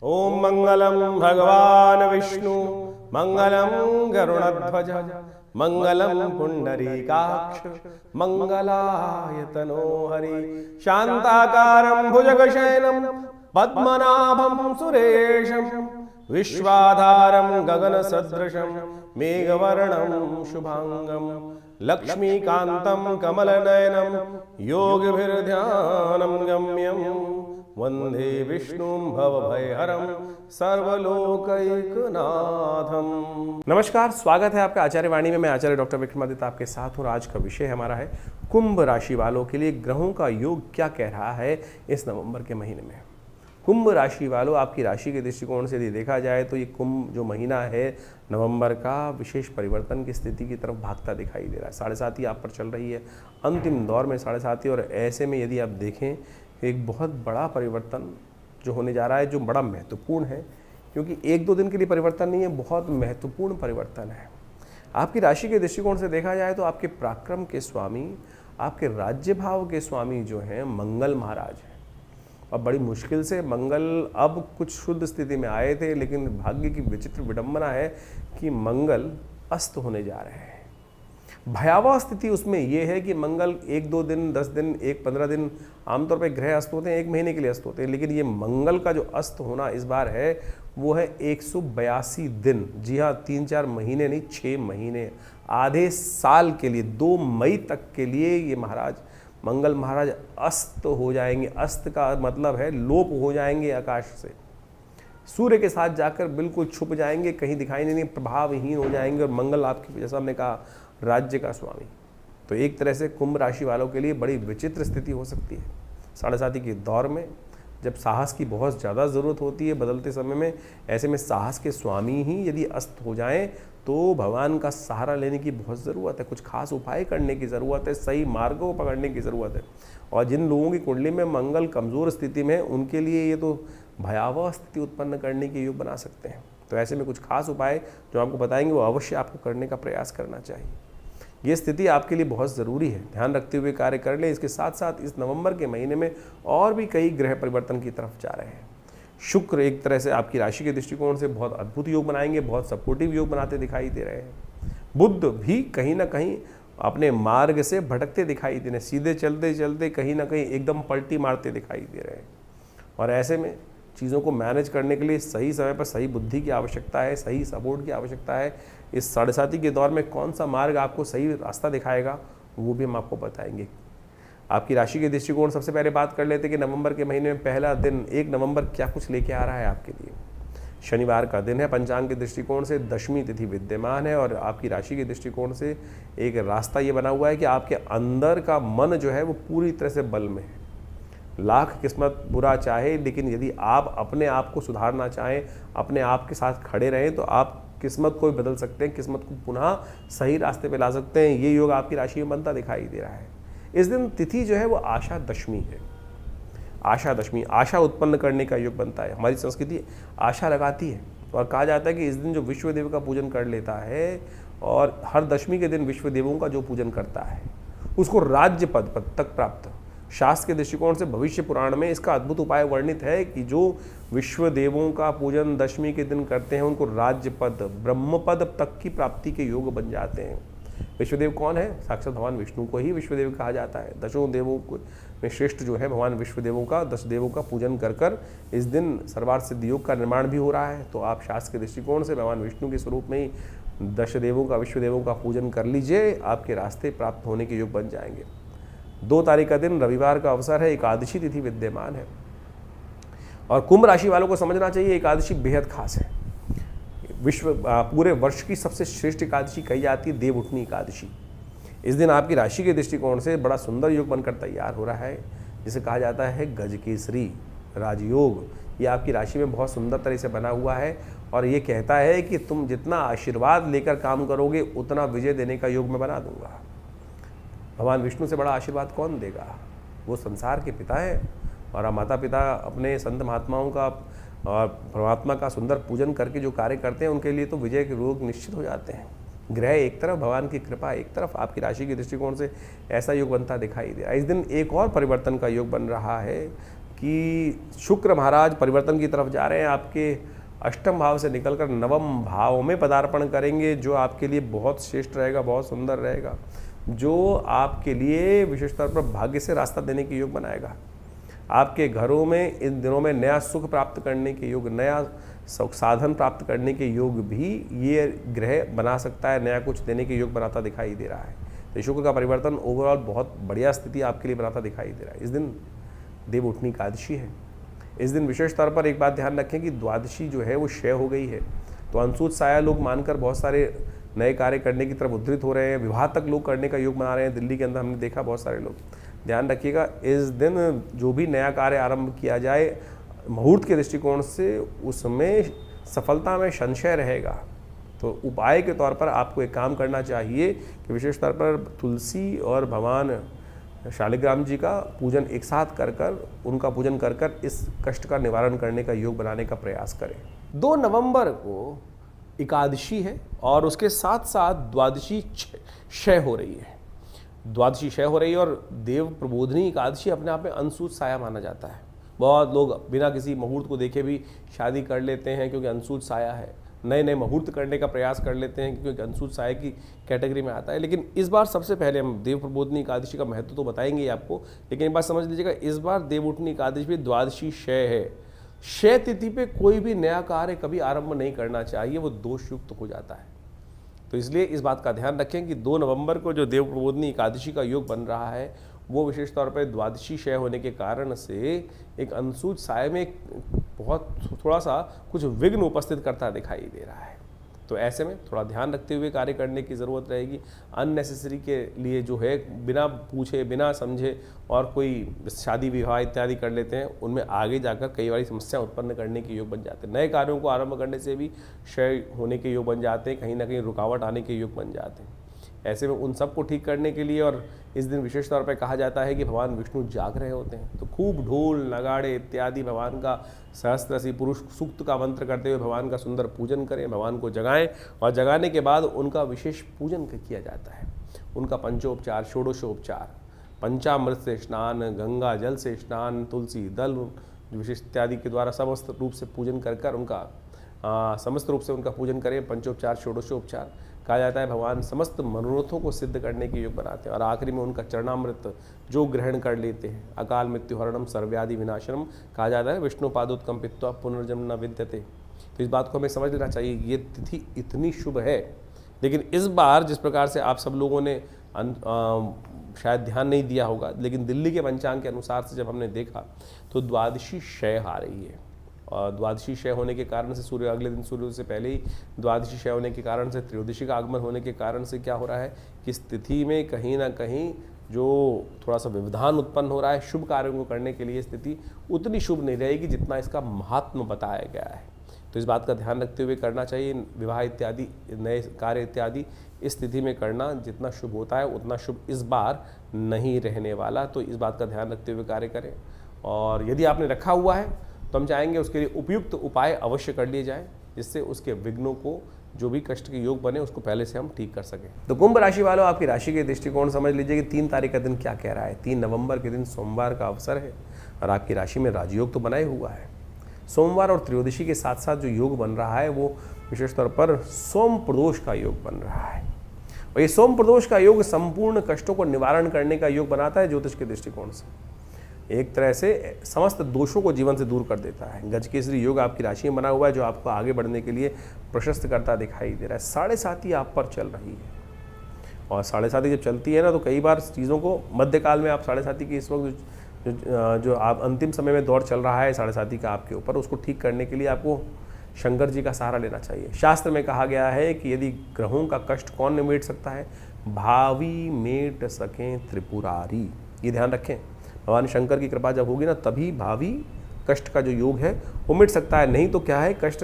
ओम मंगलम भगवान विष्णु मंगलम गरुड़ध्वज मंगलम पुंडरीकाक्ष मंगलायतनो हरि शांताकारं भुजगशयनं पद्मनाभं सुरेशं विश्वाधारं गगनसदृशं मेघवर्णं शुभांगं लक्ष्मीकान्तं कमलनयनं योगिभिर्ध्यानं गम्यं वंदे विष्णुं भवभयहरं सर्वलोकैकनाथम। नमस्कार, स्वागत है आपका आचार्य वाणी में। मैं आचार्य डॉक्टर विक्रमादित्य आपके साथ हूँ। आज का विषय हमारा है कुंभ राशि वालों के लिए ग्रहों का योग क्या कह रहा है इस नवंबर के महीने में। कुंभ राशि वालों, आपकी राशि के दृष्टिकोण से यदि देखा जाए तो ये कुंभ जो महीना है नवंबर का, विशेष परिवर्तन की स्थिति की तरफ भागता दिखाई दे रहा है। 7.5 आप पर चल रही है, अंतिम दौर में 7.5। और ऐसे में यदि आप देखें एक बहुत बड़ा परिवर्तन जो होने जा रहा है, जो बड़ा महत्वपूर्ण है, क्योंकि 1-2 दिन के लिए परिवर्तन नहीं है, बहुत महत्वपूर्ण परिवर्तन है। आपकी राशि के दृष्टिकोण से देखा जाए तो आपके पराक्रम के स्वामी, आपके राज्य भाव के स्वामी जो हैं मंगल महाराज हैं। अब बड़ी मुश्किल से मंगल अब कुछ शुद्ध स्थिति में आए थे, लेकिन भाग्य की विचित्र विडंबना है कि मंगल अस्त होने जा रहे हैं। भयावह स्थिति उसमें यह है कि मंगल 1-2 दिन, 10 दिन, 15 दिन, आमतौर पर ग्रह अस्त होते हैं 1 महीने के लिए अस्त होते हैं, लेकिन ये मंगल का जो अस्त होना इस बार है वो है 182 दिन। जी हाँ, 3-4 महीने नहीं, 6 महीने, आधे साल के लिए, 2 मई तक के लिए ये महाराज मंगल महाराज अस्त हो जाएंगे। अस्त का मतलब है लोप हो जाएंगे आकाश से, सूर्य के साथ जाकर बिल्कुल छुप जाएंगे, कहीं दिखाई नहीं, प्रभावहीन हो जाएंगे। और मंगल आपकी, जैसा हमने कहा, राज्य का स्वामी। तो एक तरह से कुंभ राशि वालों के लिए बड़ी विचित्र स्थिति हो सकती है 7.5 के दौर में, जब साहस की बहुत ज़्यादा ज़रूरत होती है बदलते समय में। ऐसे में साहस के स्वामी ही यदि अस्त हो जाएं तो भगवान का सहारा लेने की बहुत ज़रूरत है, कुछ खास उपाय करने की ज़रूरत है, सही मार्गों को पकड़ने की ज़रूरत है। और जिन लोगों की कुंडली में मंगल कमज़ोर स्थिति में है, उनके लिए ये तो भयावह स्थिति उत्पन्न करने के योग बना सकते हैं। तो ऐसे में कुछ खास उपाय जो आपको बताएंगे वो अवश्य आपको करने का प्रयास करना चाहिए। ये स्थिति आपके लिए बहुत ज़रूरी है, ध्यान रखते हुए कार्य कर ले। इसके साथ साथ इस नवंबर के महीने में और भी कई ग्रह परिवर्तन की तरफ जा रहे हैं। शुक्र एक तरह से आपकी राशि के दृष्टिकोण से बहुत अद्भुत योग बनाएंगे, बहुत सपोर्टिव योग बनाते दिखाई दे रहे हैं। बुध भी कहीं ना कहीं अपने मार्ग से भटकते दिखाई दे रहे हैं, सीधे चलते चलते कहीं ना कहीं एकदम पलटी मारते दिखाई दे रहे हैं। और ऐसे में चीज़ों को मैनेज करने के लिए सही समय पर सही बुद्धि की आवश्यकता है, सही सपोर्ट की आवश्यकता है। इस 7.5 के दौर में कौन सा मार्ग आपको सही रास्ता दिखाएगा वो भी हम आपको बताएंगे। आपकी राशि के दृष्टिकोण सबसे पहले बात कर लेते हैं कि नवंबर के महीने में पहला दिन 1 नवंबर क्या कुछ लेके आ रहा है आपके लिए। शनिवार का दिन है, पंचांग के दृष्टिकोण से दशमी तिथि विद्यमान है। और आपकी राशि के दृष्टिकोण से एक रास्ता ये बना हुआ है कि आपके अंदर का मन जो है वो पूरी तरह से बल में है। लाख किस्मत बुरा चाहे, लेकिन यदि आप अपने आप को सुधारना चाहें, अपने आप के साथ खड़े रहें, तो आप किस्मत को भी बदल सकते हैं, किस्मत को पुनः सही रास्ते पे ला सकते हैं। ये योग आपकी राशि में बनता दिखाई दे रहा है। इस दिन तिथि जो है वो आशा दशमी है। आशा दशमी, आशा उत्पन्न करने का योग बनता है। हमारी संस्कृति आशा लगाती है और कहा जाता है कि इस दिन जो विश्व देव का पूजन कर लेता है और हर दशमी के दिन विश्व देवों का जो पूजन करता है उसको राज्य पद तक प्राप्त। शास्त्र के दृष्टिकोण से भविष्य पुराण में इसका अद्भुत उपाय वर्णित है कि जो विश्व देवों का पूजन दशमी के दिन करते हैं उनको राज्य पद, ब्रह्म पद तक की प्राप्ति के योग बन जाते हैं। विश्वदेव कौन है? साक्षात भगवान विष्णु को ही विश्वदेव कहा जाता है। दशों देवों में श्रेष्ठ जो है भगवान विश्वदेवों का, 10 देवों का पूजन कर कर इस दिन सर्वार्थ सिद्धि योग का निर्माण भी हो रहा है। तो आप शास्त्र के दृष्टिकोण से भगवान विष्णु के स्वरूप में ही 10 देवों का, विश्वदेवों का पूजन कर लीजिए, आपके रास्ते प्राप्त होने के योग बन जाएंगे। 2 तारीख का दिन रविवार का अवसर है, एकादशी तिथि विद्यमान है। और कुंभ राशि वालों को समझना चाहिए एकादशी बेहद खास है। पूरे वर्ष की सबसे श्रेष्ठ एकादशी कही जाती है देवउठनी एकादशी। इस दिन आपकी राशि के दृष्टिकोण से बड़ा सुंदर योग बनकर तैयार हो रहा है, जिसे कहा जाता है गजकेसरी राजयोग। ये आपकी राशि में बहुत सुंदर तरह से बना हुआ है और ये कहता है कि तुम जितना आशीर्वाद लेकर काम करोगे उतना विजय देने का योग मैं बना दूंगा। भगवान विष्णु से बड़ा आशीर्वाद कौन देगा? वो संसार के पिता हैं और माता पिता अपने संत महात्माओं का और परमात्मा का सुंदर पूजन करके जो कार्य करते हैं उनके लिए तो विजय के योग निश्चित हो जाते हैं। ग्रह एक तरफ, भगवान की कृपा एक तरफ, आपकी राशि के दृष्टिकोण से ऐसा योग बनता दिखाई दे रहा है। इस दिन एक और परिवर्तन का योग बन रहा है कि शुक्र महाराज परिवर्तन की तरफ जा रहे हैं, आपके अष्टम भाव से निकलकर नवम भाव में पदार्पण करेंगे, जो आपके लिए बहुत श्रेष्ठ रहेगा, बहुत सुंदर रहेगा, जो आपके लिए विशेष तौर पर भाग्य से रास्ता देने के योग बनाएगा। आपके घरों में इन दिनों में नया सुख प्राप्त करने के योग, नया साधन प्राप्त करने के योग भी ये ग्रह बना सकता है, नया कुछ देने के योग बनाता दिखाई दे रहा है। तो शुक्र का परिवर्तन ओवरऑल बहुत बढ़िया स्थिति आपके लिए बनाता दिखाई दे रहा है। इस दिन देवउठनी एकादशी है। इस दिन विशेष तौर पर एक बात ध्यान रखें कि द्वादशी जो है वो क्षय हो गई है, तो अंशुत साया लोग मानकर बहुत सारे नए कार्य करने की तरफ उद्धृत हो रहे हैं। विवाह तक लोग करने का योग बना रहे हैं। दिल्ली के अंदर हमने देखा बहुत सारे लोग। ध्यान रखिएगा, इस दिन जो भी नया कार्य आरंभ किया जाए मुहूर्त के दृष्टिकोण से, उसमें सफलता में संशय रहेगा। तो उपाय के तौर पर आपको एक काम करना चाहिए कि विशेष तौर पर तुलसी और भगवान शालिग्राम जी का पूजन एक साथ कर उनका पूजन कर इस कष्ट का निवारण करने का योग बनाने का प्रयास करें। 2 नवंबर को एकादशी है और उसके साथ साथ द्वादशी क्षय हो रही है। द्वादशी क्षय हो रही है और देव प्रबोधनी एकादशी अपने आप में अंशुत साया माना जाता है। बहुत लोग बिना किसी मुहूर्त को देखे भी शादी कर लेते हैं क्योंकि अंशुत साया है। नए नए मुहूर्त करने का प्रयास कर लेते हैं क्योंकि अंशुत साया की कैटेगरी में आता है। लेकिन इस बार सबसे पहले हम देव प्रबोधनी एकादशी का महत्व तो बताएंगे ही आपको, लेकिन एक बात समझ लीजिएगा, इस बार देवउठनी एकादशी भी द्वादशी क्षय है। क्षय तिथि पे कोई भी नया कार्य कभी आरंभ नहीं करना चाहिए, वो दोषयुक्त हो जाता है। तो इसलिए इस बात का ध्यान रखें कि 2 नवंबर को जो देव प्रबोधनी एकादशी का योग बन रहा है वो विशेष तौर पर द्वादशी क्षय होने के कारण से एक अंशुत साय में बहुत थोड़ा सा कुछ विघ्न उपस्थित करता दिखाई दे रहा है। तो ऐसे में थोड़ा ध्यान रखते हुए कार्य करने की ज़रूरत रहेगी। अननेसेसरी के लिए जो है बिना पूछे बिना समझे और कोई शादी विवाह इत्यादि कर लेते हैं, उनमें आगे जाकर कई बार समस्या उत्पन्न करने के योग बन जाते हैं। नए कार्यों को आरंभ करने से भी क्षय होने के योग बन जाते हैं, कहीं ना कहीं रुकावट आने के योग बन जाते हैं। ऐसे में उन सबको ठीक करने के लिए और इस दिन विशेष तौर पर कहा जाता है कि भगवान विष्णु जाग रहे होते हैं, तो खूब ढोल नगाड़े इत्यादि भगवान का सहस्त्रसी पुरुष सूक्त का मंत्र करते हुए भगवान का सुंदर पूजन करें, भगवान को जगाएं और जगाने के बाद उनका विशेष पूजन किया जाता है। उनका पंचोपचार, षोडशोपचार, पंचामृत से स्नान, गंगा जल से स्नान, तुलसी दल विशेष इत्यादि के द्वारा समस्त रूप से पूजन कर उनका समस्त रूप से उनका पूजन करें। पंचोपचार षोडशोपचार कहा जाता है भगवान समस्त मनोरथों को सिद्ध करने के योग बनाते हैं। और आखिरी में उनका चरणामृत जो ग्रहण कर लेते हैं, अकाल मृत्यु हरणम सर्वव्याधि विनाशनम कहा जाता है, विष्णु पादोत्कंपित्वा पुनर्जन्म न विद्यते। तो इस बात को हमें समझ लेना चाहिए, ये तिथि इतनी शुभ है। लेकिन इस बार जिस प्रकार से आप सब लोगों ने शायद ध्यान नहीं दिया होगा, लेकिन दिल्ली के पंचांग के अनुसार से जब हमने देखा तो द्वादशी क्षय आ रही है। और द्वादशी क्षय होने के कारण से सूर्य अगले दिन सूर्य से पहले ही द्वादशी क्षय होने के कारण से त्रयोदशी का आगमन होने के कारण से क्या हो रहा है कि स्थिति में कहीं ना कहीं जो थोड़ा सा व्यवधान उत्पन्न हो रहा है, शुभ कार्यों को करने के लिए स्थिति उतनी शुभ नहीं रहेगी जितना इसका महात्म बताया गया है। तो इस बात का ध्यान रखते हुए करना चाहिए। विवाह इत्यादि नए कार्य इत्यादि इस स्थिति में करना जितना शुभ होता है उतना शुभ इस बार नहीं रहने वाला। तो इस बात का ध्यान रखते हुए कार्य करें। और यदि आपने रखा हुआ है तो हम चाहेंगे उसके लिए उपयुक्त उपाय अवश्य कर लिए जाएं, जिससे उसके विघ्नों को, जो भी कष्ट के योग बने, उसको पहले से हम ठीक कर सकें। तो कुंभ राशि वालों, आपकी राशि के दृष्टिकोण समझ लीजिए कि 3 तारीख का दिन क्या कह रहा है। 3 नवंबर के दिन सोमवार का अवसर है और आपकी राशि में राजयोग तो बनाए हुआ है। सोमवार और त्रयोदशी के साथ साथ जो योग बन रहा है वो विशेष तौर पर सोम प्रदोष का योग बन रहा है। और ये सोम प्रदोष का योग संपूर्ण कष्टों को निवारण करने का योग बनाता है ज्योतिष के दृष्टिकोण से। एक तरह से समस्त दोषों को जीवन से दूर कर देता है। गजकेसरी योग आपकी राशि में बना हुआ है जो आपको आगे बढ़ने के लिए प्रशस्त करता दिखाई दे रहा है। 7.5 आप पर चल रही है और 7.5 जब चलती है ना, तो कई बार चीज़ों को मध्यकाल में आप 7.5 की इस वक्त जो आप अंतिम समय में दौर चल रहा है 7.5 का आपके ऊपर, उसको ठीक करने के लिए आपको शंकर जी का सहारा लेना चाहिए। शास्त्र में कहा गया है कि यदि ग्रहों का कष्ट कौन निमेट सकता है, भावी मेट सकें त्रिपुरारी। ये ध्यान रखें, भगवान शंकर की कृपा जब होगी ना, तभी भावी कष्ट का जो योग है वो मिट सकता है। नहीं तो क्या है, कष्ट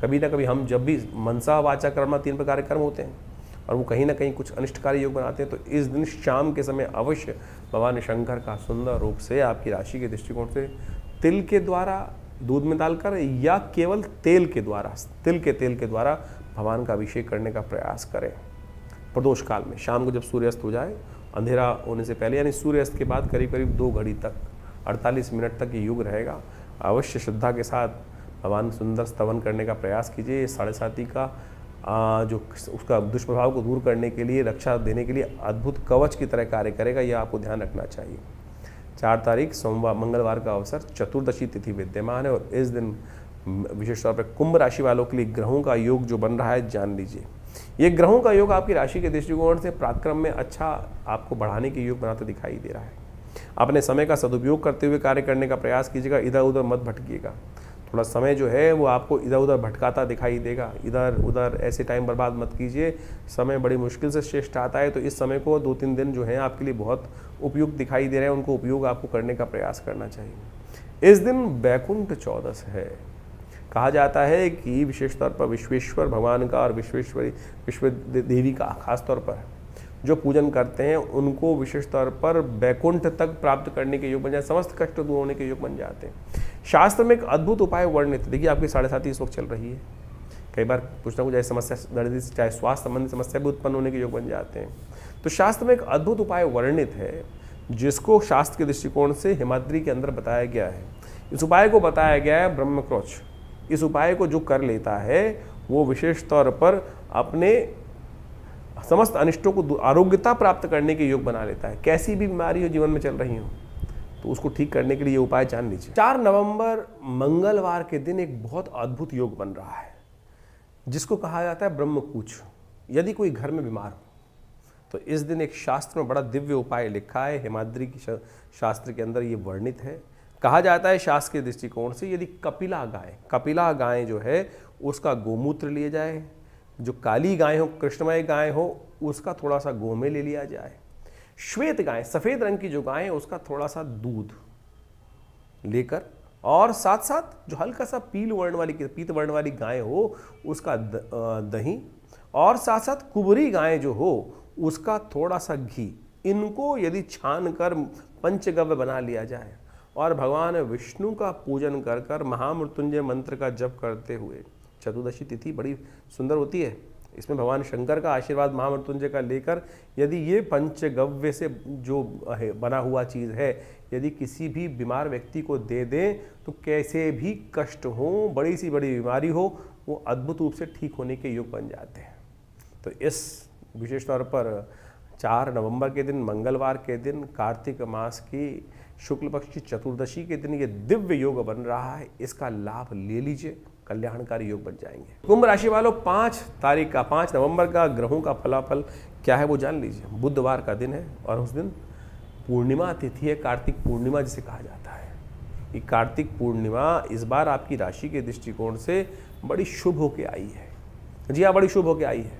कभी ना कभी, हम जब भी मनसा वाचा कर्म 3 प्रकार के कर्म होते हैं और वो कहीं ना कहीं कुछ अनिष्टकारी योग बनाते हैं, तो इस दिन शाम के समय अवश्य भगवान शंकर का सुंदर रूप से आपकी राशि के दृष्टिकोण से तिल के द्वारा दूध में डालकर या केवल तेल के द्वारा, तिल के तेल के द्वारा भगवान का अभिषेक करने का प्रयास करें। प्रदोष काल में शाम को जब सूर्यास्त हो जाए, अंधेरा होने से पहले, यानी सूर्यास्त के बाद करीब करीब 2 घड़ी तक 48 मिनट तक ये युग रहेगा। अवश्य श्रद्धा के साथ भगवान सुंदर स्तवन करने का प्रयास कीजिए। साढ़े साथी का जो उसका दुष्प्रभाव को दूर करने के लिए, रक्षा देने के लिए अद्भुत कवच की तरह कार्य करेगा, यह आपको ध्यान रखना चाहिए। 4 तारीख सोमवार मंगलवार का अवसर, चतुर्दशी तिथि विद्यमान है और इस दिन विशेष तौर पर कुंभ राशि वालों के लिए ग्रहों का योग जो बन रहा है जान लीजिए। ये ग्रहों का योग आपकी राशि के दृष्टिकोण से पराक्रम में अच्छा आपको बढ़ाने के योग बनाते दिखाई दे रहा है। अपने समय का सदुपयोग करते हुए कार्य करने का प्रयास कीजिएगा, इधर उधर मत भटकिएगा। थोड़ा समय जो है वो आपको इधर उधर भटकाता दिखाई देगा, इधर उधर ऐसे टाइम बर्बाद मत कीजिए। समय बड़ी मुश्किल से श्रेष्ठ आता है, तो इस समय को 2-3 दिन जो है आपके लिए बहुत उपयुक्त दिखाई दे रहे हैं, उनको उपयोग आपको करने का प्रयास करना चाहिए। इस दिन बैकुंठ चौदस है। कहा जाता है कि विशेष तौर पर विश्वेश्वर भगवान का और विश्व देवी का खास तौर पर जो पूजन करते हैं उनको विशेष तौर पर बैकुंठ तक प्राप्त करने के योग बन जाते, समस्त कष्ट दूर होने के योग बन जाते हैं। शास्त्र में एक अद्भुत उपाय वर्णित, देखिए आपकी 7:30 इस वक्त चल रही है, कई बार कुछ ना कुछ ऐसी समस्या, चाहे स्वास्थ्य संबंधी समस्या भी उत्पन्न होने के योग बन जाते हैं। तो शास्त्र में एक अद्भुत उपाय वर्णित है जिसको शास्त्र के दृष्टिकोण से हिमाद्री के अंदर बताया गया है। इस उपाय को बताया गया है ब्रह्मक्रोच। इस उपाय को जो कर लेता है वो विशेष तौर पर अपने समस्त अनिष्टों को आरोग्यता प्राप्त करने के योग बना लेता है। कैसी भी बीमारी हो जीवन में चल रही हो तो उसको ठीक करने के लिए ये उपाय जान लीजिए। 4 नवंबर मंगलवार के दिन एक बहुत अद्भुत योग बन रहा है जिसको कहा जाता है ब्रह्मकूच। यदि कोई घर में बीमार हो तो इस दिन एक शास्त्र में बड़ा दिव्य उपाय लिखा है, हिमाद्री की शास्त्र के अंदर ये वर्णित है। कहा जाता है शास्त्र के दृष्टिकोण से यदि कपिला गाय जो है उसका गोमूत्र लिया जाए, जो काली गाय हो, कृष्णमय गाय हो, उसका थोड़ा सा गोमे ले लिया जाए, श्वेत गाय सफेद रंग की जो गाय है उसका थोड़ा सा दूध लेकर, और साथ साथ जो हल्का सा पीत वर्ण वाली गाय हो उसका दही, और साथ साथ कुबरी गाय जो हो उसका थोड़ा सा घी, इनको यदि छान कर पंचगव्य बना लिया जाए और भगवान विष्णु का पूजन कर कर महामृत्युंजय मंत्र का जप करते हुए, चतुर्दशी तिथि बड़ी सुंदर होती है, इसमें भगवान शंकर का आशीर्वाद महामृत्युंजय का लेकर यदि ये पंचगव्य से जो बना हुआ चीज़ है यदि किसी भी बीमार व्यक्ति को दे दें तो कैसे भी कष्ट हो, बड़ी सी बड़ी बीमारी हो, वो अद्भुत रूप से ठीक होने के योग बन जाते हैं। तो इस विशेष तौर पर 4 नवंबर के दिन मंगलवार के दिन कार्तिक मास की शुक्ल पक्ष की चतुर्दशी के दिन ये दिव्य योग बन रहा है, इसका लाभ ले लीजिए, कल्याणकारी योग बन जाएंगे। कुंभ राशि वालों 5 नवंबर का ग्रहों का फलाफल क्या है वो जान लीजिए। बुधवार का दिन है और उस दिन पूर्णिमा तिथि है, कार्तिक पूर्णिमा जिसे कहा जाता है। ये कार्तिक पूर्णिमा इस बार आपकी राशि के दृष्टिकोण से बड़ी शुभ होके आई है। जी हाँ, बड़ी शुभ होके आई है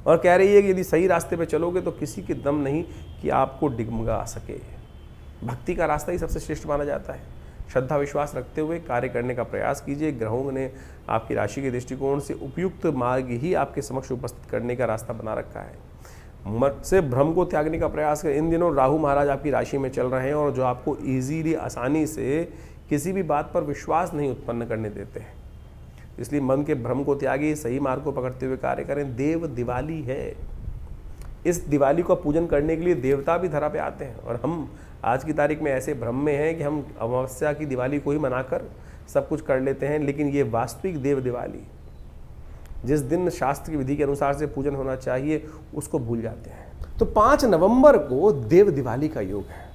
और कह रही है कि यदि सही रास्ते पे चलोगे तो किसी के दम नहीं कि आपको डिगमगा सके। भक्ति का रास्ता ही सबसे श्रेष्ठ माना जाता है। श्रद्धा विश्वास रखते हुए कार्य करने का प्रयास कीजिए। ग्रहों ने आपकी राशि के दृष्टिकोण से उपयुक्त मार्ग ही आपके समक्ष उपस्थित करने का रास्ता बना रखा है। मत से भ्रम को त्यागने का प्रयास करें। इन दिनों राहु महाराज आपकी राशि में चल रहे हैं और जो आपको ईजीली आसानी से किसी भी बात पर विश्वास नहीं उत्पन्न करने देते हैं, इसलिए मन के भ्रम को त्यागी, सही मार्ग को पकड़ते हुए कार्य करें। देव दिवाली है, इस दिवाली का पूजन करने के लिए देवता भी धरा पे आते हैं और हम आज की तारीख में ऐसे भ्रम में हैं कि हम अमावस्या की दिवाली को ही मनाकर सब कुछ कर लेते हैं, लेकिन ये वास्तविक देव दिवाली जिस दिन शास्त्र की विधि के अनुसार से पूजन होना चाहिए उसको भूल जाते हैं। तो 5 नवंबर को देव दिवाली का योग है।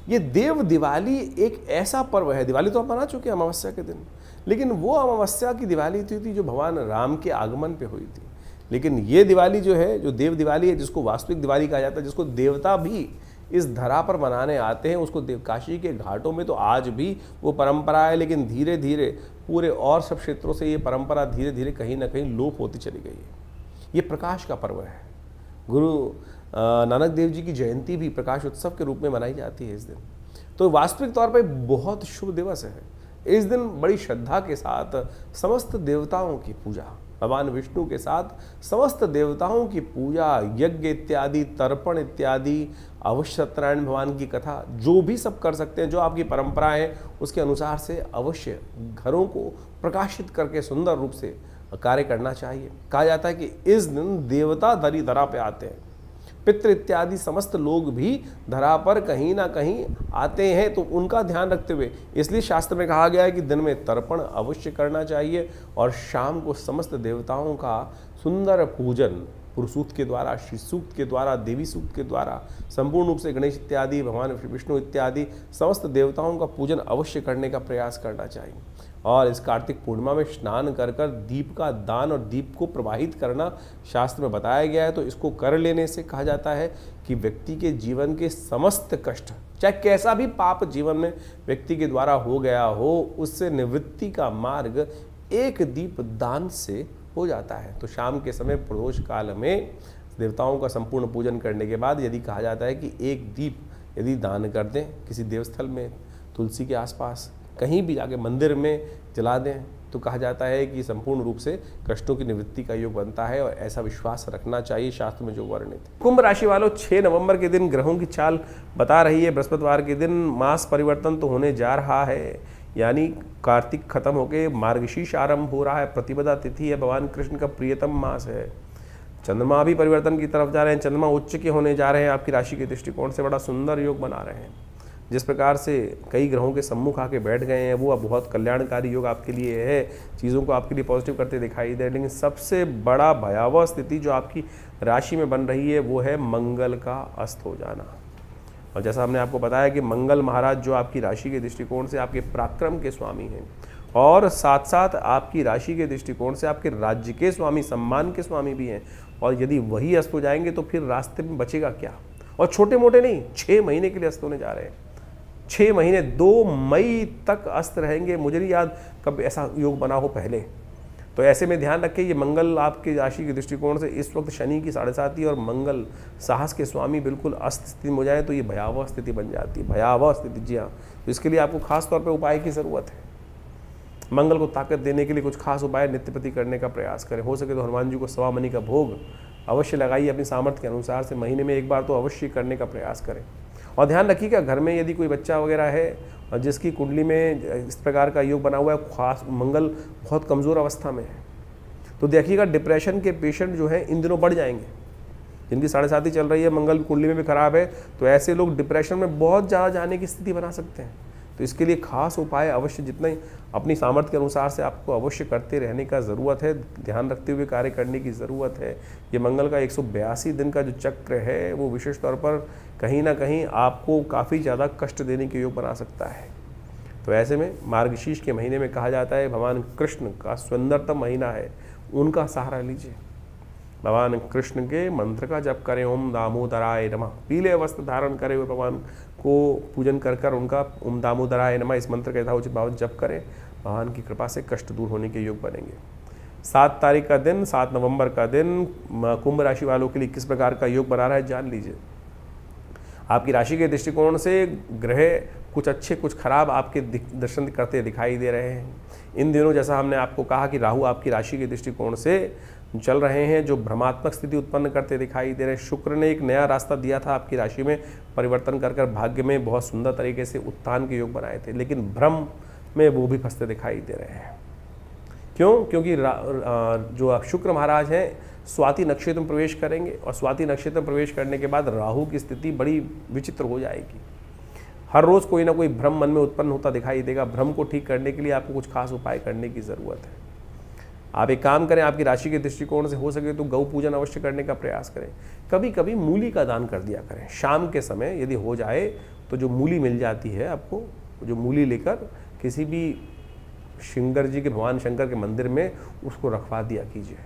ये देव दिवाली एक ऐसा पर्व है, दिवाली तो आप मना चुके हैं अमावस्या के दिन, लेकिन वो अमावस्या की दिवाली थी जो भगवान राम के आगमन पे हुई थी। लेकिन ये दिवाली जो है, जो देव दिवाली है, जिसको वास्तविक दिवाली कहा जाता है, जिसको देवता भी इस धरा पर मनाने आते हैं, उसको काशी के घाटों में तो आज भी वो परंपरा है, लेकिन धीरे धीरे पूरे और सब क्षेत्रों से ये परंपरा धीरे धीरे कहीं ना कहीं लोप होती चली गई है। ये प्रकाश का पर्व है। गुरु नानक देव जी की जयंती भी प्रकाश उत्सव के रूप में मनाई जाती है इस दिन। तो वास्तविक तौर पर बहुत शुभ दिवस है। इस दिन बड़ी श्रद्धा के साथ समस्त देवताओं की पूजा, भगवान विष्णु के साथ समस्त देवताओं की पूजा, यज्ञ इत्यादि, तर्पण इत्यादि, अवश्य सत्यनारायण भगवान की कथा, जो भी सब कर सकते हैं, जो आपकी परंपरा है उसके अनुसार से अवश्य घरों को प्रकाशित करके सुंदर रूप से कार्य करना चाहिए। कहा जाता है कि इस दिन देवता धरा पे आते हैं पितृ इत्यादि समस्त लोग भी धरा पर कहीं ना कहीं आते हैं, तो उनका ध्यान रखते हुए इसलिए शास्त्र में कहा गया है कि दिन में तर्पण अवश्य करना चाहिए और शाम को समस्त देवताओं का सुंदर पूजन पुरुष सूक्त के द्वारा, श्री सूक्त के द्वारा, देवी सूक्त के द्वारा, संपूर्ण रूप से गणेश इत्यादि, भगवान विष्णु इत्यादि समस्त देवताओं का पूजन अवश्य करने का प्रयास करना चाहिए। और इस कार्तिक पूर्णिमा में स्नान कर कर दीप का दान और दीप को प्रवाहित करना शास्त्र में बताया गया है। तो इसको कर लेने से कहा जाता है कि व्यक्ति के जीवन के समस्त कष्ट, चाहे कैसा भी पाप जीवन में व्यक्ति के द्वारा हो गया हो, उससे निवृत्ति का मार्ग एक दीप दान से हो जाता है। तो शाम के समय प्रदोष काल में देवताओं का संपूर्ण पूजन करने के बाद यदि कहा जाता है कि एक दीप यदि दान कर दें किसी देवस्थल में, तुलसी के आसपास, कहीं भी जाके मंदिर में जला दें, तो कहा जाता है कि संपूर्ण रूप से कष्टों की निवृत्ति का योग बनता है और ऐसा विश्वास रखना चाहिए शास्त्र में जो वर्णित है। कुंभ राशि वालों, 6 नवंबर के दिन ग्रहों की चाल बता रही है। बृहस्पतिवार के दिन मास परिवर्तन तो होने जा रहा है, यानी कार्तिक खत्म होके मार्गशीर्ष आरंभ हो रहा है। प्रतिपदा तिथि है, भगवान कृष्ण का प्रियतम मास है। चंद्रमा भी परिवर्तन की तरफ जा रहे हैं, चंद्रमा उच्च के होने जा रहे हैं। आपकी राशि के दृष्टिकोण से बड़ा सुंदर योग बना रहे हैं। जिस प्रकार से कई ग्रहों के सम्मुख आके बैठ गए हैं, वो अब बहुत कल्याणकारी योग आपके लिए है, चीज़ों को आपके लिए पॉजिटिव करते दिखाई दे। लेकिन सबसे बड़ा भयावह स्थिति जो आपकी राशि में बन रही है वो है मंगल का अस्त हो जाना। और जैसा हमने आपको बताया कि मंगल महाराज जो आपकी राशि के दृष्टिकोण से आपके पराक्रम के स्वामी हैं और साथ साथ आपकी राशि के दृष्टिकोण से आपके राज्य के स्वामी, सम्मान के स्वामी भी हैं। और यदि वही अस्त हो जाएंगे तो फिर रास्ते में बचेगा क्या? और छोटे मोटे नहीं, 6 महीने के लिए अस्त होने जा रहे हैं। 6 महीने, 2 मई तक अस्त रहेंगे। मुझे नहीं याद कब ऐसा योग बना हो पहले। तो ऐसे में ध्यान रखें, ये मंगल आपकी राशि के दृष्टिकोण से इस वक्त शनि की 7.5 और मंगल साहस के स्वामी बिल्कुल अस्त स्थिति में हो जाए तो ये भयावह स्थिति बन जाती है, भयावह स्थिति। जी हाँ, तो इसके लिए आपको खास तौर पे उपाय की ज़रूरत है। मंगल को ताकत देने के लिए कुछ खास उपाय नित्य प्रति करने का प्रयास करें। हो सके तो हनुमान जी को सवा मणि का भोग अवश्य लगाइए, अपनी सामर्थ्य के अनुसार से महीने में एक बार तो अवश्य करने का प्रयास करें। और ध्यान रखिएगा, घर में यदि कोई बच्चा वगैरह है और जिसकी कुंडली में इस प्रकार का योग बना हुआ है, खास मंगल बहुत कमज़ोर अवस्था में है, तो देखिएगा डिप्रेशन के पेशेंट जो हैं इन दिनों बढ़ जाएंगे। जिनकी 7.5 चल रही है, मंगल कुंडली में भी खराब है, तो ऐसे लोग डिप्रेशन में बहुत ज़्यादा जाने की स्थिति बना सकते हैं। तो इसके लिए खास उपाय अवश्य जितने अपनी सामर्थ्य के अनुसार से आपको अवश्य करते रहने का ज़रूरत है, ध्यान रखते हुए कार्य करने की ज़रूरत है। ये मंगल का 182 दिन का जो चक्र है वो विशेष तौर पर कहीं ना कहीं आपको काफ़ी ज़्यादा कष्ट देने के योग बना सकता है। तो ऐसे में मार्गशीर्ष के महीने में कहा जाता है भगवान कृष्ण का सुंदरतम महीना है, उनका सहारा लीजिए। भगवान कृष्ण के मंत्र का जप करें, ओम दामोदराय नमः। पीले वस्त्र धारण करे हुए भगवान को पूजन कर कर उनका ओम दामोदराय नमः इस मंत्र का यथाउचित भाव जप करें। भगवान की कृपा से कष्ट दूर होने के योग बनेंगे। 7 तारीख का दिन, 7 नवंबर का दिन कुंभ राशि वालों के लिए किस प्रकार का योग बना रहा है जान लीजिए। आपकी राशि के दृष्टिकोण से ग्रह कुछ अच्छे कुछ खराब आपके दर्शन करते दिखाई दे रहे हैं। इन दिनों जैसा हमने आपको कहा कि राहु आपकी राशि के दृष्टिकोण से चल रहे हैं, जो भ्रमात्मक स्थिति उत्पन्न करते दिखाई दे रहे हैं। शुक्र ने एक नया रास्ता दिया था आपकी राशि में, परिवर्तन कर कर भाग्य में बहुत सुंदर तरीके से उत्थान के योग बनाए थे, लेकिन भ्रम में वो भी फंसते दिखाई दे रहे हैं। क्यों? क्योंकि जो आप शुक्र महाराज हैं स्वाति नक्षत्र में प्रवेश करेंगे और स्वाति नक्षत्र में प्रवेश करने के बाद राहु की स्थिति बड़ी विचित्र हो जाएगी। हर रोज़ कोई ना कोई भ्रम मन में उत्पन्न होता दिखाई देगा। भ्रम को ठीक करने के लिए आपको कुछ खास उपाय करने की ज़रूरत है। आप एक काम करें, आपकी राशि के दृष्टिकोण से हो सके तो गौ पूजन अवश्य करने का प्रयास करें। कभी कभी मूली का दान कर दिया करें। शाम के समय यदि हो जाए तो जो मूली मिल जाती है आपको, जो मूली लेकर किसी भी शंकर जी के, भगवान शंकर के मंदिर में उसको रखवा दिया कीजिए।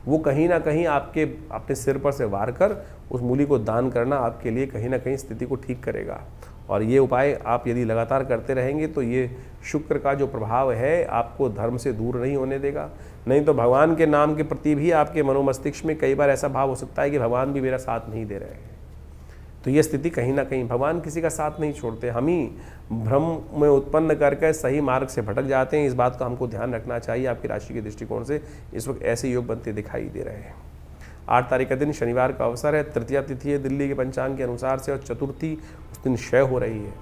वो कहीं ना कहीं आपके अपने सिर पर से वार कर उस मूली को दान करना आपके लिए कहीं ना कहीं स्थिति को ठीक करेगा। और ये उपाय आप यदि लगातार करते रहेंगे तो ये शुक्र का जो प्रभाव है आपको धर्म से दूर नहीं होने देगा। नहीं तो भगवान के नाम के प्रति भी आपके मनोमस्तिष्क में कई बार ऐसा भाव हो सकता है कि भगवान भी मेरा साथ नहीं दे रहे हैं। तो ये स्थिति कहीं ना कहीं, भगवान किसी का साथ नहीं छोड़ते, हम ही भ्रम में उत्पन्न करके सही मार्ग से भटक जाते हैं। इस बात का हमको ध्यान रखना चाहिए। आपकी राशि के दृष्टिकोण से इस वक्त ऐसे योग बनते दिखाई दे रहे हैं। 8 तारीख का दिन शनिवार का अवसर है, तृतीया तिथि है दिल्ली के पंचांग के अनुसार से, और चतुर्थी उस दिन क्षय हो रही है।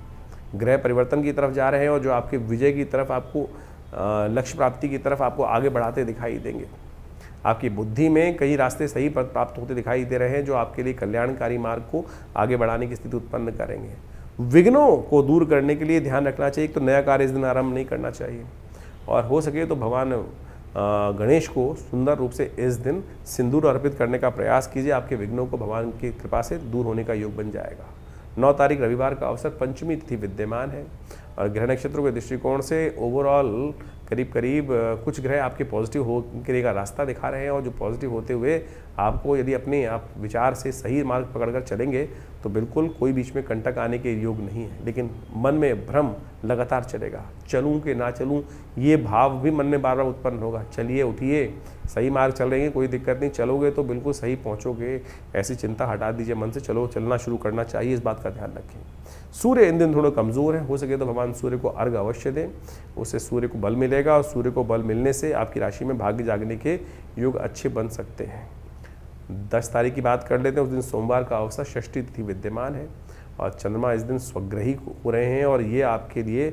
ग्रह परिवर्तन की तरफ जा रहे हैं और जो आपके विजय की तरफ, आपको लक्ष्य प्राप्ति की तरफ आपको आगे बढ़ाते दिखाई देंगे। आपकी बुद्धि में कई रास्ते सही प्राप्त होते दिखाई दे रहे हैं जो आपके लिए कल्याणकारी मार्ग को आगे बढ़ाने की स्थिति उत्पन्न करेंगे। विघ्नों को दूर करने के लिए ध्यान रखना चाहिए, तो नया कार्य इस दिन आरंभ नहीं करना चाहिए। और हो सके तो भगवान गणेश को सुंदर रूप से इस दिन सिंदूर अर्पित करने का प्रयास कीजिए। आपके विघ्नों को भगवान की कृपा से दूर होने का योग बन जाएगा। 9 तारीख रविवार का अवसर पंचमी तिथि विद्यमान है और ग्रह नक्षत्रों के दृष्टिकोण से ओवरऑल करीब करीब कुछ ग्रह आपके पॉजिटिव होने का रास्ता दिखा रहे हैं और जो पॉजिटिव होते हुए आपको यदि अपने आप विचार से सही मार्ग पकड़कर चलेंगे तो बिल्कुल कोई बीच में कंटक आने के योग नहीं है। लेकिन मन में भ्रम लगातार चलेगा, चलूं कि ना चलूं, ये भाव भी मन में बार बार उत्पन्न होगा। चलिए, उठिए, सही मार्ग चल रहे हैं, कोई दिक्कत नहीं, चलोगे तो बिल्कुल सही पहुंचोगे। ऐसी चिंता हटा दीजिए मन से, चलो चलना शुरू करना चाहिए, इस बात का ध्यान रखें। सूर्य इन दिन थोड़ा कमज़ोर है, हो सके तो भगवान सूर्य को अर्घ अवश्य दें, उससे सूर्य को बल मिलेगा और सूर्य को बल मिलने से आपकी राशि में भाग्य जागने के योग अच्छे बन सकते हैं। 10 तारीख की बात कर लेते हैं। उस दिन सोमवार का अवसर षष्ठी तिथि विद्यमान है और चंद्रमा इस दिन स्वग्रही हो रहे हैं और ये आपके लिए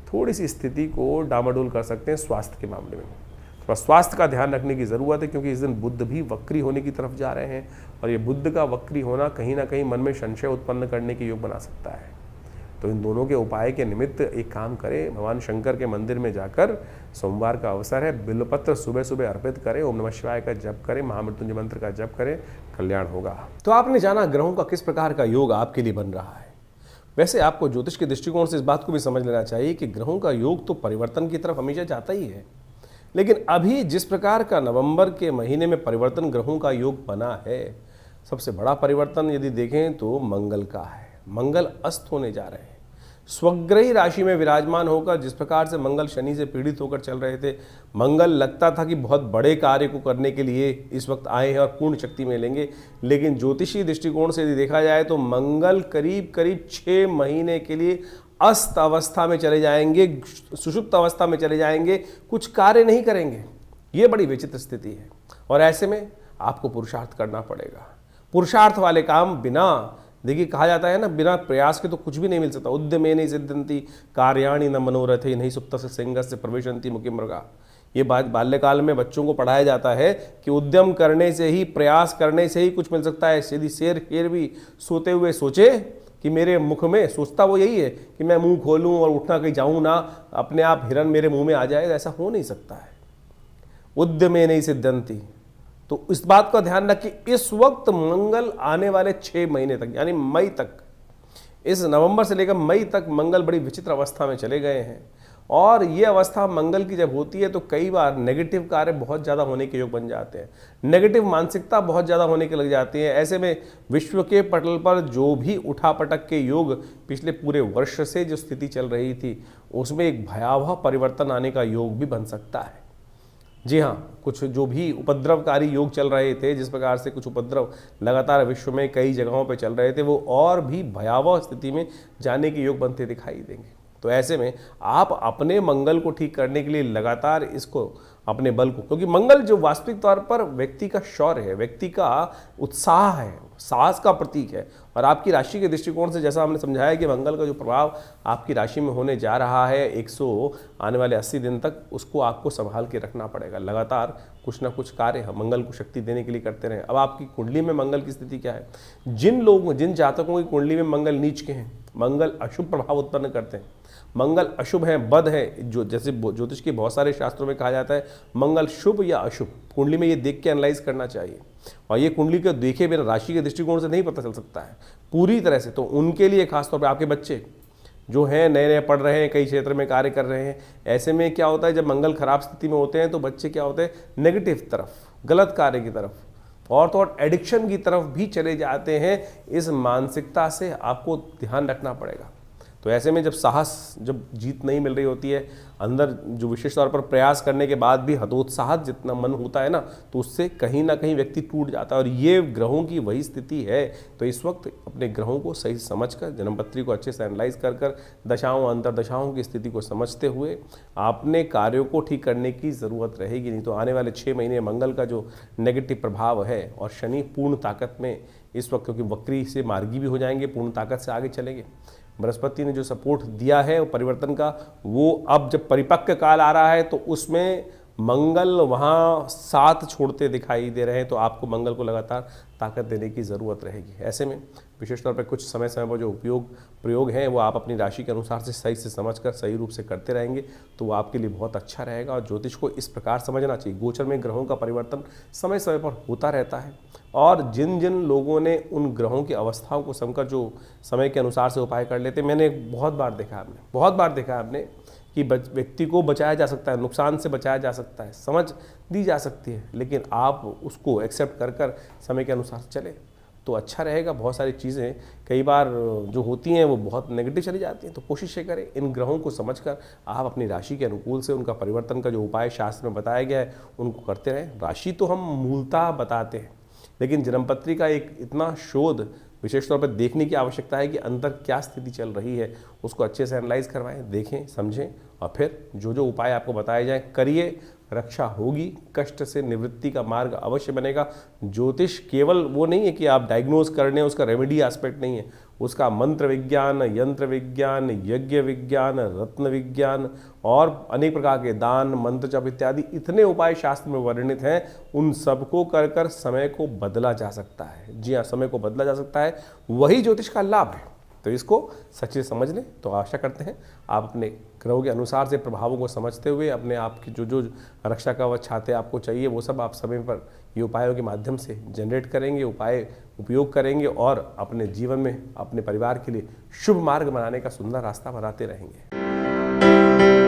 थोड़ी सी स्थिति को डामाडोल कर सकते हैं स्वास्थ्य के मामले में। थोड़ा स्वास्थ्य का ध्यान रखने की ज़रूरत है क्योंकि इस दिन बुध भी वक्री होने की तरफ जा रहे हैं और ये बुध का वक्री होना कहीं ना कहीं मन में संशय उत्पन्न करने के योग बना सकता है। तो इन दोनों के उपाय के निमित्त एक काम करें, भगवान शंकर के मंदिर में जाकर, सोमवार का अवसर है, बिल्वपत्र सुबह सुबह अर्पित करें, ओम नमः शिवाय का जप करें, महामृत्युंजय मंत्र का जप करें, कल्याण होगा। तो आपने जाना ग्रहों का किस प्रकार का योग आपके लिए बन रहा है। वैसे आपको ज्योतिष के दृष्टिकोण से इस बात को भी समझ लेना चाहिए कि ग्रहों का योग तो परिवर्तन की तरफ हमेशा जाता ही है, लेकिन अभी जिस प्रकार का नवंबर के महीने में परिवर्तन ग्रहों का योग बना है, सबसे बड़ा परिवर्तन यदि देखें तो मंगल का है। मंगल अस्त होने जा रहे हैं। स्वग्रही राशि में विराजमान होकर जिस प्रकार से मंगल शनि से पीड़ित होकर चल रहे थे, मंगल लगता था कि बहुत बड़े कार्य को करने के लिए इस वक्त आए हैं और पूर्ण शक्ति में लेंगे, लेकिन ज्योतिषीय दृष्टिकोण से यदि देखा जाए तो मंगल करीब करीब 6 महीने के लिए अस्त अवस्था में चले जाएंगे, सुषुप्त अवस्था में चले जाएंगे, कुछ कार्य नहीं करेंगे। ये बड़ी विचित्र स्थिति है और ऐसे में आपको पुरुषार्थ करना पड़ेगा। पुरुषार्थ वाले काम बिना, देखिए कहा जाता है ना, बिना प्रयास के तो कुछ भी नहीं मिल सकता। उद्यमे नहीं सिद्धंति कार्याणि न मनोरथे नहीं सुप्त से सिंहस्य प्रविशन्ति मुखी मृगा। ये बात बाल्यकाल में बच्चों को पढ़ाया जाता है कि उद्यम करने से ही, प्रयास करने से ही कुछ मिल सकता है। यदि शेर भी सोते हुए सोचे कि मेरे मुख में, सोचता वो यही है कि मैं मुंह खोलूं और उठना कहीं जाऊं ना, अपने आप हिरन मेरे मुंह में आ जाए, ऐसा हो नहीं सकता है। उद्यमे नहीं सिद्धंति। तो इस बात का ध्यान रखिए, इस वक्त मंगल आने वाले 6 महीने तक, यानी मई तक, इस नवंबर से लेकर मई तक मंगल बड़ी विचित्र अवस्था में चले गए हैं और ये अवस्था मंगल की जब होती है तो कई बार नेगेटिव कार्य बहुत ज़्यादा होने के योग बन जाते हैं, नेगेटिव मानसिकता बहुत ज़्यादा होने के लग जाती है। ऐसे में विश्व के पटल पर जो भी उठापटक के योग पिछले पूरे वर्ष से जो स्थिति चल रही थी, उसमें एक भयावह परिवर्तन आने का योग भी बन सकता है। जी हाँ, कुछ जो भी उपद्रवकारी योग चल रहे थे, जिस प्रकार से कुछ उपद्रव लगातार विश्व में कई जगहों पर चल रहे थे, वो और भी भयावह स्थिति में जाने के योग बनते दिखाई देंगे। तो ऐसे में आप अपने मंगल को ठीक करने के लिए लगातार इसको, अपने बल को, क्योंकि मंगल जो वास्तविक तौर पर व्यक्ति का शौर्य है, व्यक्ति का उत्साह है, साहस का प्रतीक है। और आपकी राशि के दृष्टिकोण से जैसा हमने समझाया कि मंगल का जो प्रभाव आपकी राशि में होने जा रहा है 100 आने वाले 80 दिन तक, उसको आपको संभाल के रखना पड़ेगा। लगातार कुछ ना कुछ कार्य मंगल को शक्ति देने के लिए करते रहें। अब आपकी कुंडली में मंगल की स्थिति क्या है? जिन जातकों की कुंडली में मंगल नीच के हैं, मंगल अशुभ प्रभाव उत्पन्न करते हैं, मंगल अशुभ है, बद है, जो जैसे ज्योतिष के बहुत सारे शास्त्रों में कहा जाता है मंगल शुभ या अशुभ, कुंडली में ये देख के एनालाइज करना चाहिए। और ये कुंडली को देखे बिना राशि के दृष्टिकोण से नहीं पता चल सकता है पूरी तरह से। तो उनके लिए खासतौर पर आपके बच्चे जो हैं, नए नए पढ़ रहे हैं, कई क्षेत्र में कार्य कर रहे हैं, ऐसे में क्या होता है, जब मंगल खराब स्थिति में होते हैं तो बच्चे क्या होते हैं, नेगेटिव तरफ, गलत कार्य की तरफ और तो और एडिक्शन की तरफ भी चले जाते हैं। इस मानसिकता से आपको ध्यान रखना पड़ेगा। तो ऐसे में जब जीत नहीं मिल रही होती है, अंदर जो विशेष तौर पर प्रयास करने के बाद भी हतोत्साह जितना मन होता है ना, तो उससे कहीं ना कहीं व्यक्ति टूट जाता है। और ये ग्रहों की वही स्थिति है। तो इस वक्त अपने ग्रहों को सही समझकर, जन्मपत्री को अच्छे से एनालाइज कर दशाओं अंतरदशाओं की स्थिति को समझते हुए आपने कार्यों को ठीक करने की ज़रूरत रहेगी। नहीं तो आने वाले 6 महीने मंगल का जो नेगेटिव प्रभाव है और शनि पूर्ण ताकत में इस वक्त, क्योंकि वक्री से मार्गी भी हो जाएंगे, पूर्ण ताकत से आगे चलेंगे। बृहस्पति ने जो सपोर्ट दिया है वो परिवर्तन का, वो अब जब परिपक्व काल आ रहा है तो उसमें मंगल वहाँ साथ छोड़ते दिखाई दे रहे हैं, तो आपको मंगल को लगातार ताकत देने की ज़रूरत रहेगी। ऐसे में विशेष तौर पर कुछ समय समय पर जो प्रयोग हैं वो आप अपनी राशि के अनुसार से सही से समझकर सही रूप से करते रहेंगे तो वो आपके लिए बहुत अच्छा रहेगा। और ज्योतिष को इस प्रकार समझना चाहिए, गोचर में ग्रहों का परिवर्तन समय समय पर होता रहता है, और जिन जिन लोगों ने उन ग्रहों की अवस्थाओं को समझकर जो समय के अनुसार से उपाय कर लेते, मैंने बहुत बार देखा आपने कि व्यक्ति को बचाया जा सकता है, नुकसान से बचाया जा सकता है, समझ दी जा सकती है, लेकिन आप उसको एक्सेप्ट कर समय के अनुसार चले तो अच्छा रहेगा। बहुत सारी चीज़ें कई बार जो होती हैं वो बहुत नेगेटिव चली जाती हैं, तो कोशिश ये करें इन ग्रहों को समझकर आप अपनी राशि के अनुकूल से उनका परिवर्तन का जो उपाय शास्त्र में बताया गया है उनको करते रहें। राशि तो हम मूलतः बताते हैं, लेकिन जन्मपत्री का एक इतना शोध विशेष तौर पर देखने की आवश्यकता है कि अंदर क्या स्थिति चल रही है, उसको अच्छे से एनालाइज करवाएं, देखें, समझें, और फिर जो जो उपाय आपको बताए जाएं करिए। रक्षा होगी, कष्ट से निवृत्ति का मार्ग अवश्य बनेगा। ज्योतिष केवल वो नहीं है कि आप डायग्नोज करने, उसका रेमेडी एस्पेक्ट नहीं है, उसका मंत्र विज्ञान, यंत्र विज्ञान, यज्ञ विज्ञान, रत्न विज्ञान और अनेक प्रकार के दान, मंत्र जप इत्यादि इतने उपाय शास्त्र में वर्णित हैं। उन सबको कर कर समय को बदला जा सकता है। जी हाँ, समय को बदला जा सकता है, वही ज्योतिष का लाभ है। तो इसको सच्चे समझ लें। तो आशा करते हैं आप अपने ग्रहों के अनुसार से प्रभावों को समझते हुए अपने आप की जो जो रक्षा कवच छाते आपको चाहिए वो सब आप समय पर ये उपायों के माध्यम से जनरेट करेंगे, उपाय उपयोग करेंगे और अपने जीवन में अपने परिवार के लिए शुभ मार्ग बनाने का सुंदर रास्ता बनाते रहेंगे।